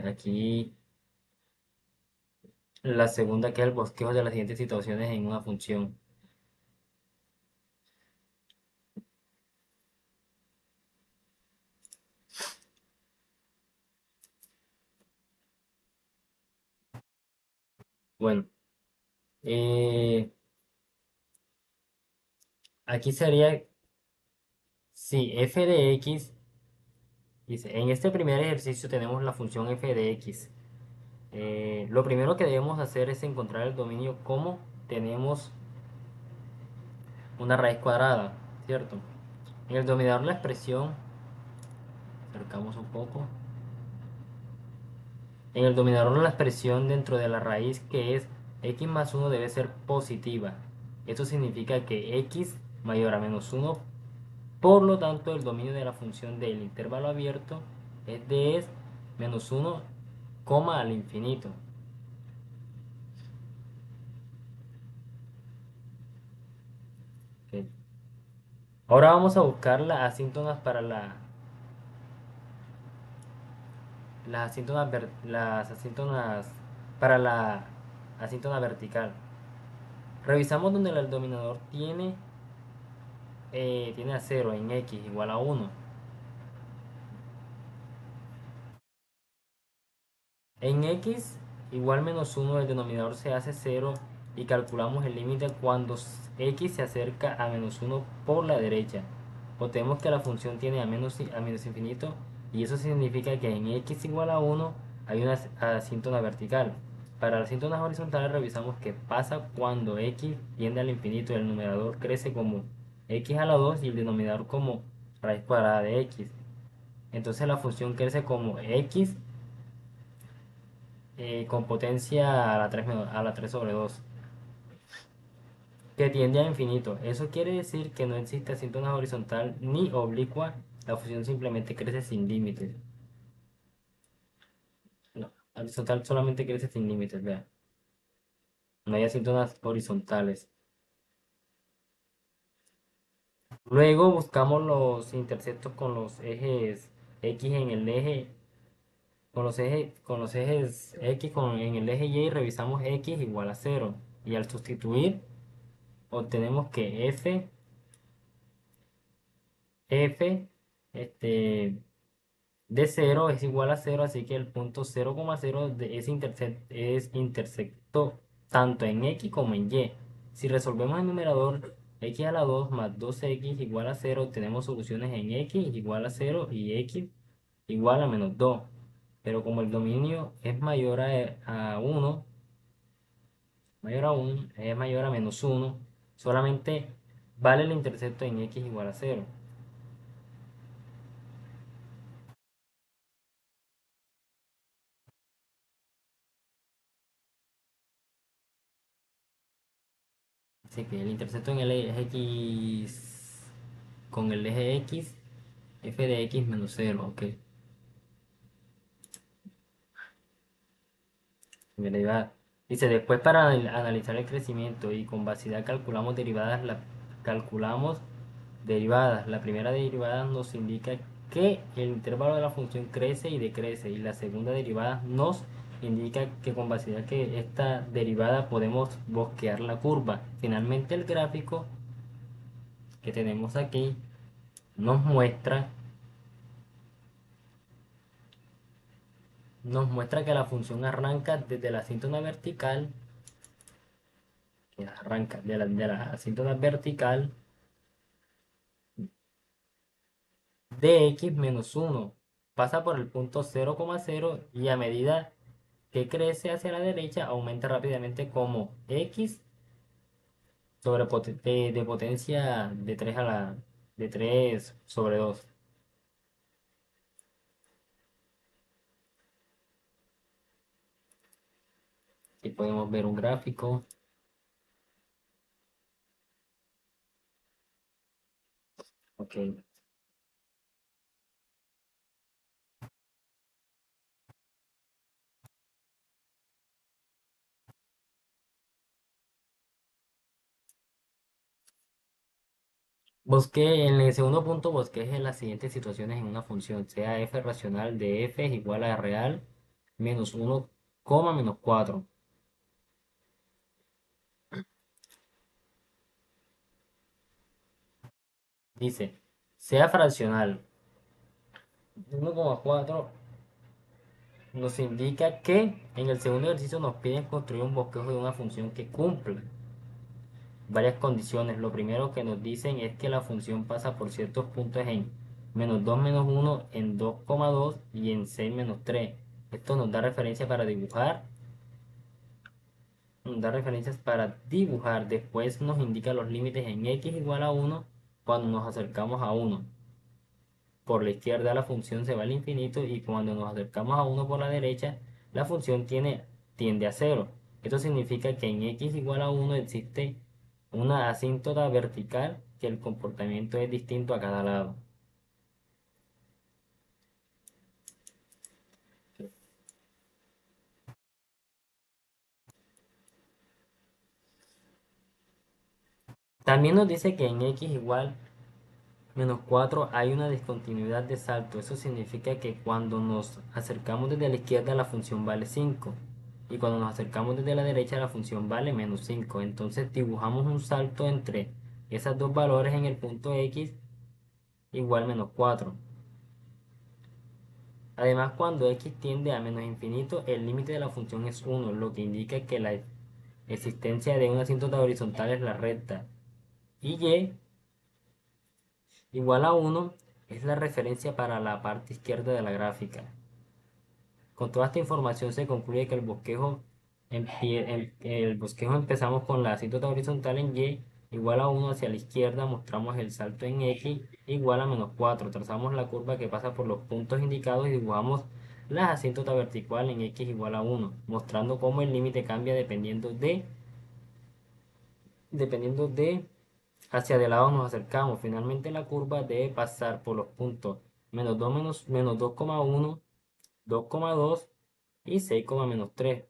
Aquí la segunda que es el bosquejo de las siguientes situaciones en una función. Bueno, eh, aquí sería, si f de x, dice, en este primer ejercicio tenemos la función f de x. Lo primero que debemos hacer es encontrar el dominio como tenemos una raíz cuadrada, ¿cierto? En el dominador la expresión, acercamos un poco, en el dominador la expresión dentro de la raíz que es x más 1 debe ser positiva. Esto significa que x mayor a menos 1, por lo tanto el dominio de la función del intervalo abierto es de es menos 1, al infinito. Ok. Ahora vamos a buscar las asíntonas para las asíntonas para la asíntona vertical. Revisamos donde el dominador tiene a cero en x igual a 1. En x igual menos 1 el denominador se hace cero y calculamos el límite cuando x se acerca a menos 1 por la derecha. Obtenemos que la función tiene a menos infinito y eso significa que en x igual a 1 hay una asíntona vertical. Para las asíntonas horizontales revisamos qué pasa cuando x tiende al infinito y el numerador crece como x a la 2 y el denominador como raíz cuadrada de x. Entonces la función crece como x con potencia a la 3 sobre 2 que tiende a infinito. Eso quiere decir que no existe asíntona horizontal ni oblicua, la función simplemente crece sin límites. No, horizontal solamente crece sin límites, vea. No hay asíntonas horizontales. Luego buscamos los intersectos con los ejes X en el eje, con los ejes X en el eje Y y revisamos X igual a cero. Y al sustituir, obtenemos que F este, de cero es igual a cero, así que el punto 0,0 es intersecto tanto en x como en y. Si resolvemos el numerador x a la 2 más 2x igual a cero, tenemos soluciones en x igual a cero y x igual a menos 2. Pero como el dominio es mayor a 1, es mayor a menos 1, solamente vale el intersecto en x igual a cero. Así que el intersecto en el eje x con el eje x, f de x menos cero, ok. Derivada. Dice, después para analizar el crecimiento y con base calculamos derivadas. La primera derivada nos indica que el intervalo de la función crece y decrece y la segunda derivada nos indica que con base que esta derivada podemos bosquear la curva. Finalmente el gráfico que tenemos aquí nos muestra que la función arranca desde la asíntona vertical, que arranca de la asíntona vertical de x menos 1, pasa por el punto 0,0 y a medida que crece hacia la derecha aumenta rápidamente como x de potencia de 3 sobre 2. Aquí podemos ver un gráfico. Ok. En el segundo punto bosqueje las siguientes situaciones en una función, sea f racional de f es igual a real menos 1, menos 4. Dice, sea fraccional. 1,4 nos indica que en el segundo ejercicio nos piden construir un bosquejo de una función que cumple varias condiciones. Lo primero que nos dicen es que la función pasa por ciertos puntos en -2, -1, en 2,2 y en 6, -3. Esto nos da referencia para dibujar. Nos da referencias para dibujar. Después nos indica los límites en x igual a 1 cuando nos acercamos a 1. Por la izquierda la función se va al infinito y cuando nos acercamos a 1 por la derecha, la función tiende a 0. Esto significa que en x igual a 1 existe una asíntota vertical que el comportamiento es distinto a cada lado. También nos dice que en x igual -4 hay una discontinuidad de salto. Eso significa que cuando nos acercamos desde la izquierda la función vale 5 y cuando nos acercamos desde la derecha la función vale -5. Entonces dibujamos un salto entre esos dos valores en el punto x igual -4. Además, cuando x tiende a menos infinito, el límite de la función es 1, lo que indica que la existencia de una asíntota horizontal es la recta. Y y igual a 1 es la referencia para la parte izquierda de la gráfica. Con toda esta información se concluye que el bosquejo empezamos con la asíntota horizontal en y igual a 1, hacia la izquierda mostramos el salto en x igual a -4. Trazamos la curva que pasa por los puntos indicados y dibujamos la asíntota vertical en x igual a 1, mostrando cómo el límite cambia dependiendo de hacia de lado nos acercamos. Finalmente la curva debe pasar por los puntos -2, -2,1, 2,2 y 6, -3.